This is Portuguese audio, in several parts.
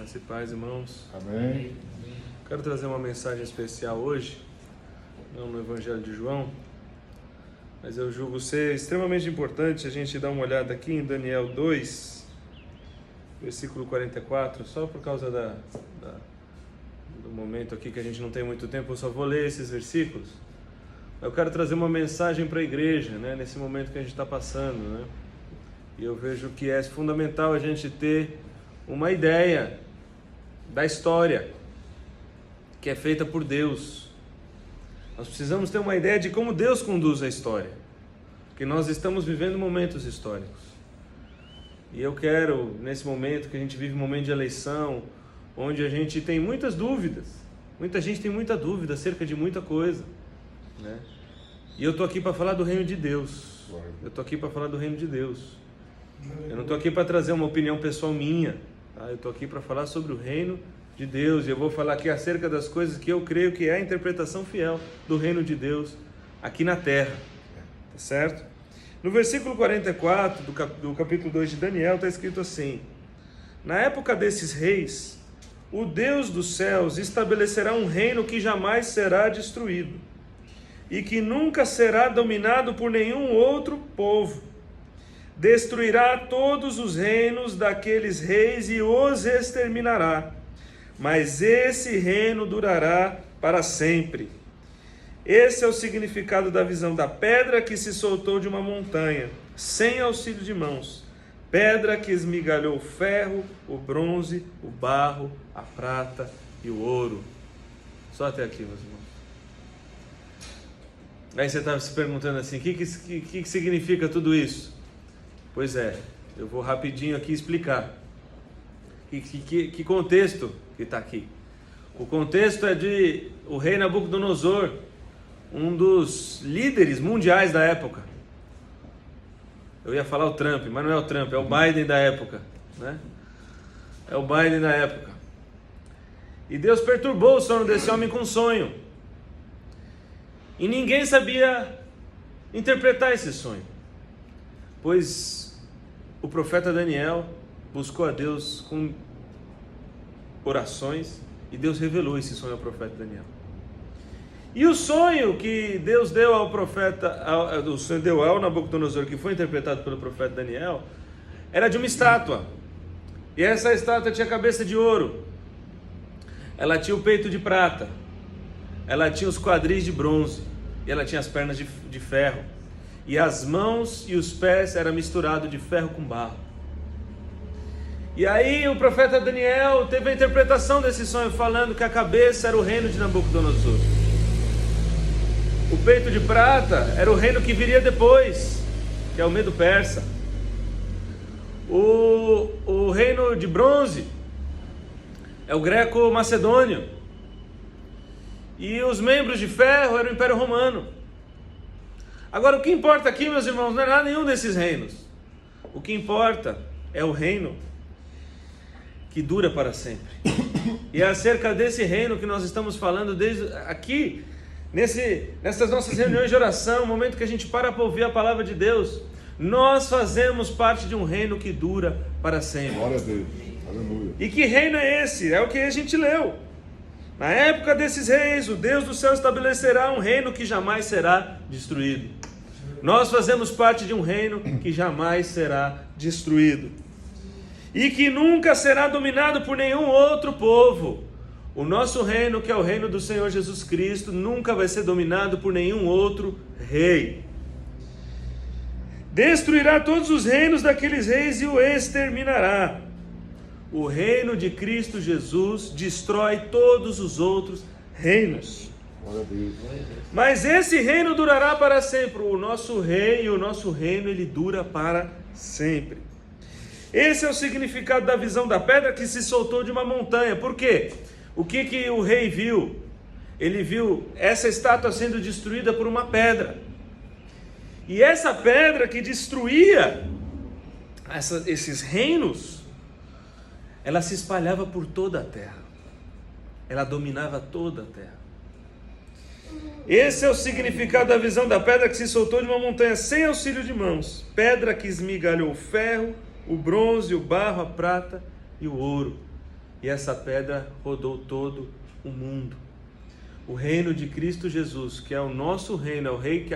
Graça e paz, irmãos. Amém. Quero trazer uma mensagem especial hoje, não no Evangelho de João, mas eu julgo ser extremamente importante a gente dar uma olhada aqui em Daniel 2, versículo 44, só por causa do momento aqui que a gente não tem muito tempo, eu só vou ler esses versículos. Eu quero trazer uma mensagem para a igreja, né, nesse momento que a gente está passando, né? E eu vejo que é fundamental a gente ter uma ideia da história que é feita por Deus. Nós precisamos ter uma ideia de como Deus conduz a história, porque nós estamos vivendo momentos históricos. E eu quero, nesse momento que a gente vive um momento de eleição, onde a gente tem muitas dúvidas, muita gente tem muita dúvida acerca de muita coisa, né? E eu estou aqui para falar do reino de Deus. Eu estou aqui para falar do reino de Deus. Eu não estou aqui para trazer uma opinião pessoal minha, tá? Eu estou aqui para falar sobre o reino de Deus. E eu vou falar aqui acerca das coisas que eu creio que é a interpretação fiel do reino de Deus aqui na terra, tá certo? No versículo 44 do capítulo 2 de Daniel está escrito assim: na época desses reis, o Deus dos céus estabelecerá um reino que jamais será destruído e que nunca será dominado por nenhum outro povo. Destruirá todos os reinos daqueles reis e os exterminará, mas esse reino durará para sempre. Esse é o significado da visão da pedra que se soltou de uma montanha, sem auxílio de mãos, pedra que esmigalhou o ferro, o bronze, o barro, a prata e o ouro. Só até aqui, meus irmãos. Aí você estava se perguntando assim, o que significa tudo isso? Pois é, eu vou rapidinho aqui explicar. Que contexto que está aqui? O contexto é de o rei Nabucodonosor, um dos líderes mundiais da época. Eu ia falar o Trump, mas não é o Trump, é o Biden da época, né? É o Biden da época. E Deus perturbou o sono desse homem com um sonho. E ninguém sabia interpretar esse sonho, pois o profeta Daniel buscou a Deus com orações e Deus revelou esse sonho ao profeta Daniel. E o sonho que Deus deu ao profeta, o sonho deu ao Nabucodonosor, que foi interpretado pelo profeta Daniel, era de uma estátua. E essa estátua tinha cabeça de ouro, ela tinha o peito de prata, ela tinha os quadris de bronze e ela tinha as pernas de ferro. E as mãos e os pés eram misturados de ferro com barro. E aí o profeta Daniel teve a interpretação desse sonho, falando que a cabeça era o reino de Nabucodonosor. O peito de prata era o reino que viria depois, que é o Medo Persa. O reino de bronze é o Greco-Macedônio. E os membros de ferro eram o Império Romano. Agora, o que importa aqui, meus irmãos, não é nada nenhum desses reinos. O que importa é o reino que dura para sempre. E é acerca desse reino que nós estamos falando desde aqui, nessas nossas reuniões de oração, no momento que a gente para ouvir a palavra de Deus. Nós fazemos parte de um reino que dura para sempre. Glória a Deus. Aleluia. E que reino é esse? É o que a gente leu. Na época desses reis, o Deus do céu estabelecerá um reino que jamais será destruído. Nós fazemos parte de um reino que jamais será destruído. E que nunca será dominado por nenhum outro povo. O nosso reino, que é o reino do Senhor Jesus Cristo, nunca vai ser dominado por nenhum outro rei. Destruirá todos os reinos daqueles reis e o exterminará. O reino de Cristo Jesus destrói todos os outros reinos. Glória a Deus. Mas esse reino durará para sempre. O nosso rei e o nosso reino, ele dura para sempre. Esse é o significado da visão da pedra que se soltou de uma montanha. Por quê? O que o rei viu? Ele viu essa estátua sendo destruída por uma pedra. E essa pedra que destruía esses reinos, ela se espalhava por toda a terra. Ela dominava toda a terra. Esse é o significado da visão da pedra que se soltou de uma montanha sem auxílio de mãos. Pedra que esmigalhou o ferro, o bronze, o barro, a prata e o ouro. e essa pedra rodou todo o mundo. O reino de Cristo Jesus, que é o nosso reino,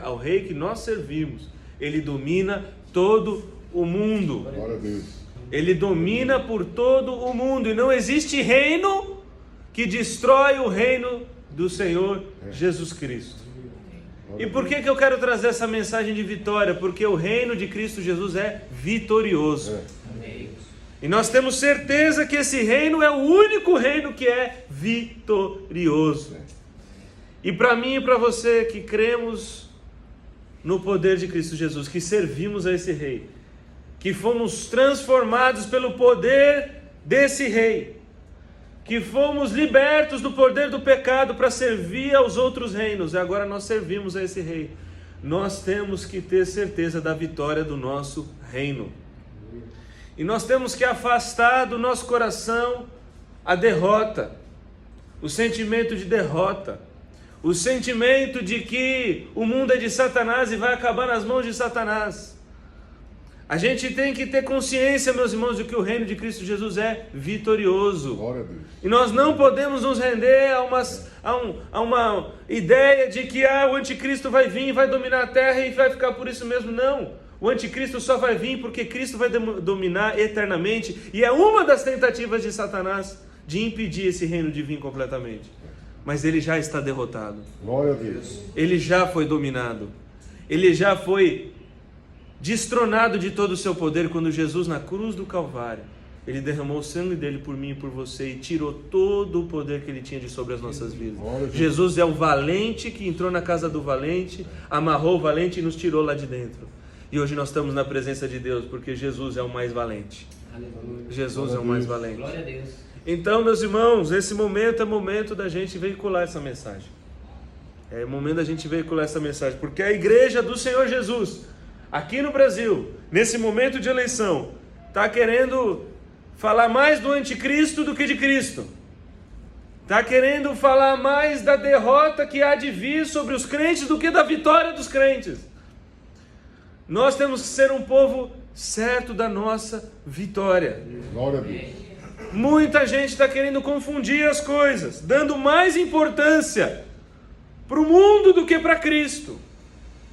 ao rei que nós servimos, ele domina todo o mundo. Glória a Deus. Ele domina por todo o mundo, e não existe reino que destrói o reino do Senhor Jesus Cristo. E por que eu quero trazer essa mensagem de vitória? Porque o reino de Cristo Jesus é vitorioso. E nós temos certeza que esse reino é o único reino que é vitorioso. E para mim e para você que cremos no poder de Cristo Jesus, que servimos a esse rei, que fomos transformados pelo poder desse rei, que fomos libertos do poder do pecado para servir aos outros reinos, e agora nós servimos a esse rei, nós temos que ter certeza da vitória do nosso reino. E nós temos que afastar do nosso coração a derrota, o sentimento de derrota, o sentimento de que o mundo é de Satanás e vai acabar nas mãos de Satanás. A gente tem que ter consciência, meus irmãos, de que o reino de Cristo Jesus é vitorioso. Glória a Deus. E nós não podemos nos render a uma ideia de que o anticristo vai vir, vai dominar a terra e vai ficar por isso mesmo. Não. O anticristo só vai vir porque Cristo vai dominar eternamente. E é uma das tentativas de Satanás de impedir esse reino de vir completamente. Mas ele já está derrotado. Glória a Deus. Ele já foi dominado. Ele já foi destronado de todo o seu poder quando Jesus, na cruz do Calvário, ele derramou o sangue dele por mim e por você e tirou todo o poder que ele tinha de sobre as nossas vidas. Jesus é o valente que entrou na casa do valente, amarrou o valente e nos tirou lá de dentro. E hoje nós estamos na presença de Deus porque Jesus é o mais valente. Jesus é o mais valente. Glória a Deus. Então, meus irmãos, esse momento é momento da gente veicular essa mensagem. É momento da gente veicular essa mensagem, porque a igreja do Senhor Jesus, aqui no Brasil, nesse momento de eleição, está querendo falar mais do anticristo do que de Cristo. Está querendo falar mais da derrota que há de vir sobre os crentes do que da vitória dos crentes. Nós temos que ser um povo certo da nossa vitória. Glória a Deus. Muita gente está querendo confundir as coisas, dando mais importância para o mundo do que para Cristo,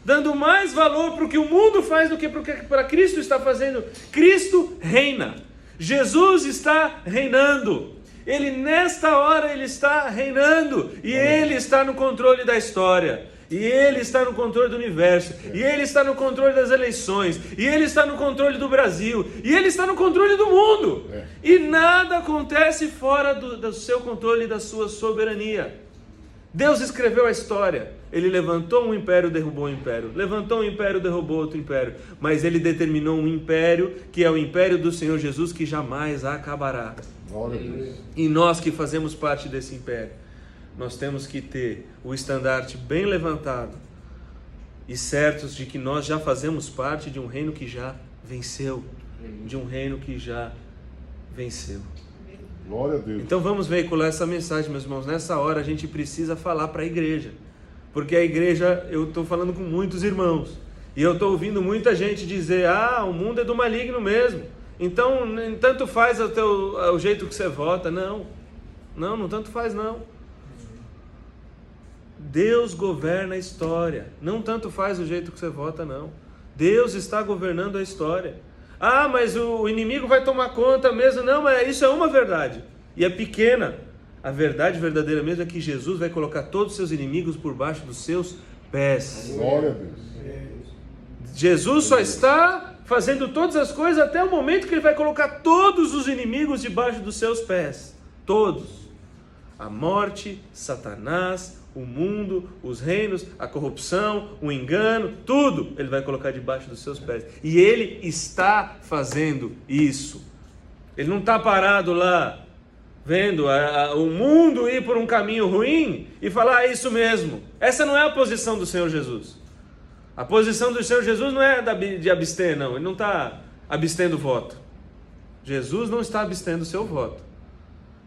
dando mais valor para o que o mundo faz do que para Cristo está fazendo. Cristo reina, Jesus está reinando, Ele nesta hora Ele está reinando, e Ele está no controle da história, e Ele está no controle do universo, e Ele está no controle das eleições, e Ele está no controle do Brasil, e Ele está no controle do mundo, e nada acontece fora do seu controle e da sua soberania. Deus escreveu a história, Ele levantou um império, derrubou um império, levantou um império, derrubou outro império, mas Ele determinou um império, que é o império do Senhor Jesus, que jamais acabará. Glória a Deus. E nós que fazemos parte desse império, nós temos que ter o estandarte bem levantado e certos de que nós já fazemos parte de um reino que já venceu, de um reino que já venceu. Glória a Deus. Então vamos veicular essa mensagem, meus irmãos. Nessa hora a gente precisa falar para a igreja, porque a igreja, eu estou falando com muitos irmãos, e eu estou ouvindo muita gente dizer: o mundo é do maligno mesmo, então tanto faz o jeito que você vota. Não tanto faz não. Deus governa a história, não tanto faz o jeito que você vota, não. Deus está governando a história. Mas o inimigo vai tomar conta mesmo. Não, mas isso é uma verdade, e é pequena. A verdade verdadeira mesmo é que Jesus vai colocar todos os seus inimigos por baixo dos seus pés. Glória a Deus. Jesus só está fazendo todas as coisas até o momento que Ele vai colocar todos os inimigos debaixo dos seus pés. Todos. A morte, Satanás, o mundo, os reinos, a corrupção, o engano, tudo Ele vai colocar debaixo dos seus pés. E Ele está fazendo isso. Ele não está parado lá, vendo o mundo ir por um caminho ruim e falar: é isso mesmo. Essa não é a posição do Senhor Jesus. A posição do Senhor Jesus não é de abster, não. Ele não está abstendo o voto. Jesus não está abstendo o seu voto.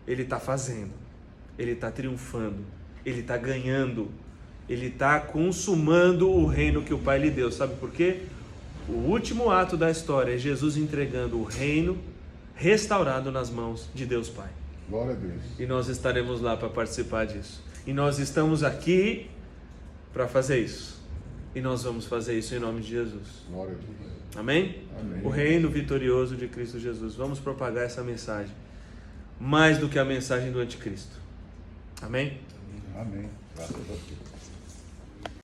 Ele está fazendo. Ele está triunfando. Ele está ganhando. Ele está consumando o reino que o Pai lhe deu. Sabe por quê? O último ato da história é Jesus entregando o reino restaurado nas mãos de Deus Pai. Glória a Deus. E nós estaremos lá para participar disso. E nós estamos aqui para fazer isso. E nós vamos fazer isso em nome de Jesus. Glória a Deus. Amém? Amém. O reino vitorioso de Cristo Jesus. Vamos propagar essa mensagem. Mais do que a mensagem do anticristo. Amém? Amém. Graças a Deus.